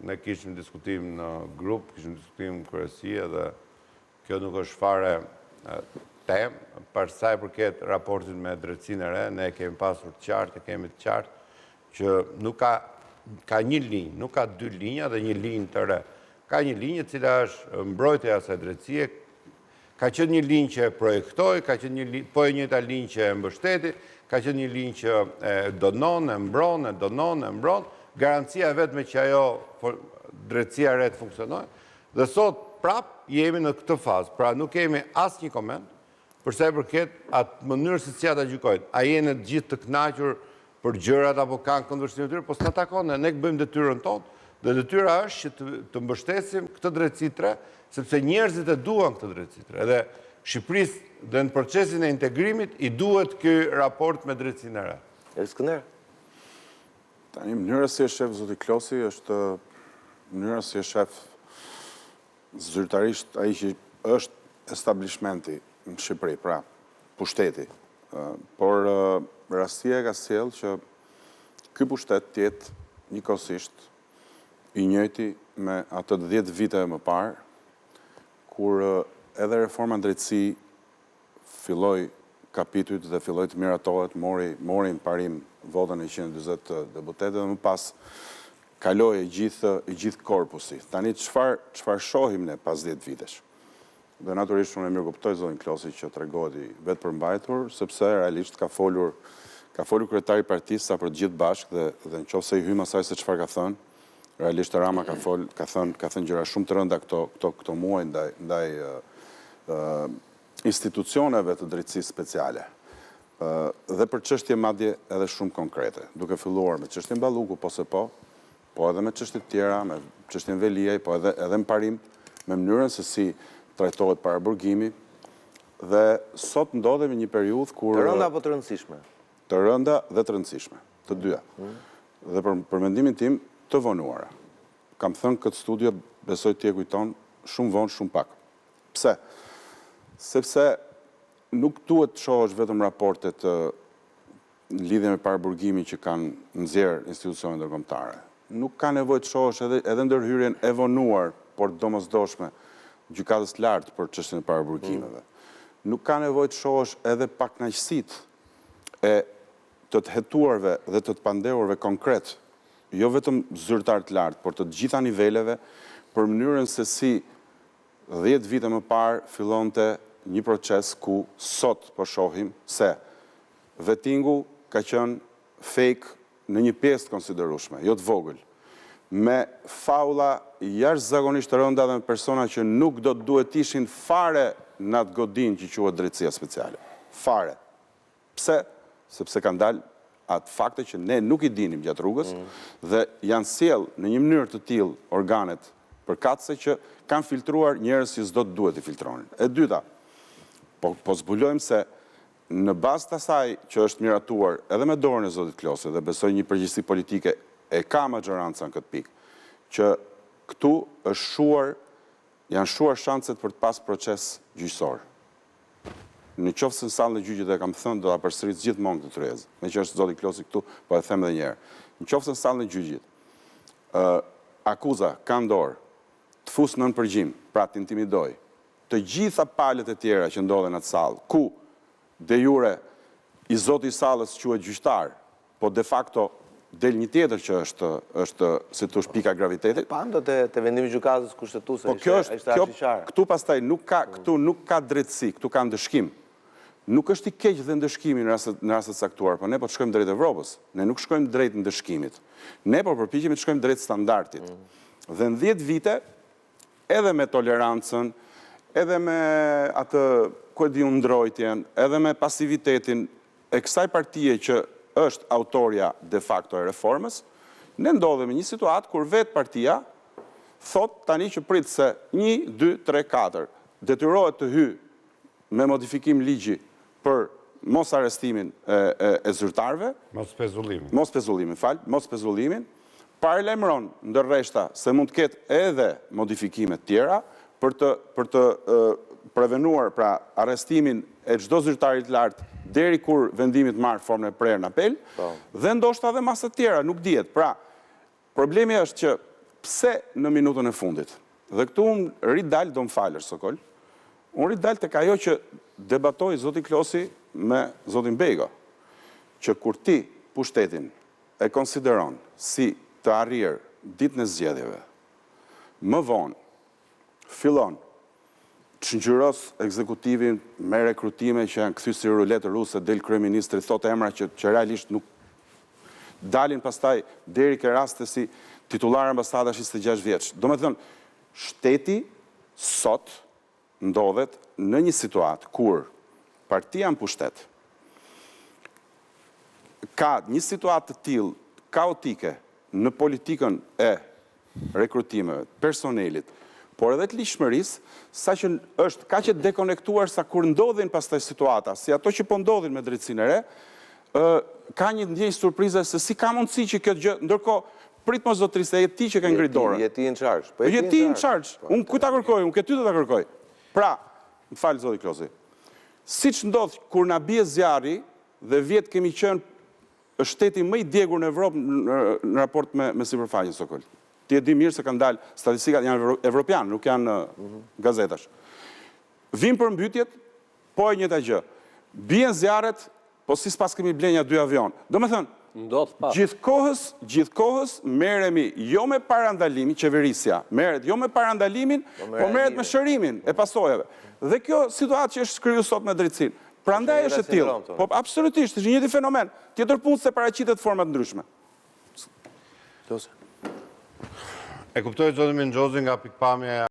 ne kishim diskutim në grup, kishim diskutim në kryesi dhe kjo nuk është fare temë, për sa i përket raportin me drejtsinë e re, ne kemi pasur të qartë, kemi të qartë që nuk ka një linjë, nuk ka dy linja dhe një linjë të re. Ka një linjë cila është mbrojtja e asaj drejtësie, ka qenë një linjë që e projektoi, ka qenë një linjë, po e njëjta linjë që e mbështeti, ka qenë një linjë që e donon, e mbron, e donon, e mbron, garancia vetme që ajo drejtësia e re të funksionojë. Dhe sot prap jemi në këtë fazë, pra nuk kemi asnjë koment përsa i përket atë mënyrë se si ata gjykojnë. A jeni të gjithë të kënaqur për gjërat apo kanë këndvështrime të tyre, po s'na takon, ne bëjmë detyrën tonë, dhe detyra është që të mbështesim këtë drejtësi të re, sepse njerëzit e duan këtë drejtësi të re. Edhe Shqipërisë dhe në procesin e integrimit i duhet ky raport me drejtësinë e re. Skënder. Tani mënyra si e shef zoti Klosi është mënyra si e shef zyrtarisht ai që është establishmenti në Shqipëri, pra pushteti. Por rastia ka sjellë që ky pushtet të jetë njëkohësisht i njëjti me atë 10 vite më parë, kur edhe reforma në drejtësi filloi kapitujt dhe filloi të miratohet, morin parim votën e 140 deputetëve dhe më pas kaloi i gjithë korpusi. Tani çfarë shohim ne pas 10 vitesh? Dhe natyrisht unë e mirë kuptoj zotin Klosi që tregohet i vetë përmbajtur, sepse realisht ka folur kryetari i partisë sa për të gjithë bashkë dhe nëse i hym asaj se çfarë ka thënë, realisht Rama ka thënë gjëra shumë të rënda këto muaj ndaj institucioneve të drejtësisë speciale. Dhe për çështje madje edhe shumë konkrete, duke filluar me çështjen Balluku, po edhe me çështje të tjera, me çështjen Veliaj, po edhe në parim, me mënyrën se si trajtohet paraburgimi, dhe sot ndodhemi një periudhë kur... Të rënda apo të rëndësishme? Të rënda dhe të rëndësishme, të dyja. Dhe për mendimin tim, të vonuara. Kam thënë këtë studio, besoj t'je kujton, shumë vonë, shumë pak. Pse? Sepse nuk duhet të shohësh vetëm raportet në lidhje me paraburgimin që kanë nxjerrë institucionet ndërkombëtare. Nuk ka nevojë të shohësh edhe ndërhyrjen e vonuar, por domosdoshme, gjykatës lartë për çështjen e paraburgimeve. Nuk ka nevojë të shohësh edhe pakënaqësitë e të hetuarve dhe të pandehurve konkret, jo vetëm zyrtar të lartë, por të gjitha niveleve, për mënyrën se si 10 vite më parë fillonte një proces ku sot po shohim se vettingu ka qenë fake në një pjesë të konsiderueshme, jo të vogël, me faula jashtëzakonisht të rënda dhe me persona që nuk do të duhet ishin fare në atë godin që quhet drejtësia speciale. Fare. Pse? Sepse kanë dalë atë fakte që ne nuk i dinim gjatë rrugës dhe janë sjellë në një mënyrë të tillë organet përkatëse që kanë filtruar njerëz që s'do të duhet i filtronin. E dyta, po zbulojmë se në bazë të asaj që është miratuar edhe me dorën e zotit Klosi dhe besoj një përgjegjësi politike e ka maxhoranca në këtë pikë, që këtu janë shuar shanset për të pas proces gjyqësor. Në qoftë se në sallën e gjyqit e kam thënë, do ta përsëris gjithmonë këtë tryezë. Me që është zoti Klosi këtu, po e them edhe një herë. Në qoftë se në sallën e gjyqit akuza ka dorë të fusë nën përgjim, pra të intimidoj, të gjitha palët e tjera që ndodhen në atë sallë, ku de jure i zoti i sallës quhet gjyqtar, po de facto del një tjetër që është si thosh pika gravitetit. Pando te vendimi i gjykatës kushtetuese ishte arsiqare. Këtu pastaj nuk ka drejtësi, këtu ka ndëshkim. Nuk është i keq dhe ndëshkimi në rastet caktuar, po ne po të shkojmë drejt Evropës. Ne nuk shkojmë drejt ndëshkimit. Ne po përpiqemi të shkojmë drejt standardit. Dhe në 10 vite, edhe me tolerancën, edhe me atë ndrojtjen, edhe me pasivitetin e kësaj partie që është autoria de facto e reformës, ne ndodhemi një situatë kur vetë partia thot tani që prit se 1, 2, 3, 4 detyrohet të hyjë me modifikim ligji për mos arrestimin e zyrtarëve, mos pezullimin. Mos pezullimin, paralajmëron ndërreshta se mund të ketë edhe modifikime të tjera për të prevenuar pra arrestimin e çdo zyrtari të lartë deri kur vendimi të marrë formën e prerë në apel, dhe ndoshta edhe masa të tjera, nuk dihet. Pra, problemi është që pse në minutën e fundit? Dhe këtu unë rrit dalë, do më falër, Sokol, unë rrit dalë të ajo që debatoj zoti Klosi me zotin Bego, që kur ti pushtetin e konsideron si të arrirë ditën e zgjedhjeve, më vonë fillon të ngjyros ekzekutivin me rekrutime që janë kthy si ruletë ruse, del kryeministri, thot emra që realisht nuk dalin pastaj deri ke raste si titullar ambasadash 26 vjeç. Do me thënë, shteti sot ndodhet në një situatë kur partia në pushtet ka një situatë të tillë kaotike në politikën e rekrutimeve, personelit, por edhe të lishmërisë, sa që është ka që dekonektuar sa kur ndodhin pastaj situata, si ato që po ndodhin me drejtsinë e re, ka një ndjenjë surprize se si ka mundësi që kjo gjë, ndërkohë prit mos zotërisë, e ti që ka ngrit dorën. Je ti in charge. Je ti in charge. Unë ku ta kërkoj, unë këtë ty do ta kërkoj. Pra, më falë zoti Klosi, siç ndodh kur na bie zjarri dhe vjet kemi qenë shteti më i djegur në Evropë në raport me sipërfaqen, Sokol. Ti e di mirë se kanë dalë statistikat, janë evropianë, nuk janë gazetash. Vim për mbytjet, po e njëjta gjë. Bien zjarret, po si s'pas kemi blenja 2 avion. Do me thënë, gjithkohës merremi jo me parandalimin, qeverisja merret jo me parandalimin, po merret me shërimin e pasojave. Dhe kjo situatë që është kriju sot me drejtsinë. Prandaj është e tillë. Po absolutisht, është një njëjti fenomen. Tjetër punë se paraqitet forma të ndryshme. E kuptoj zotin Mengjozi nga pikpamja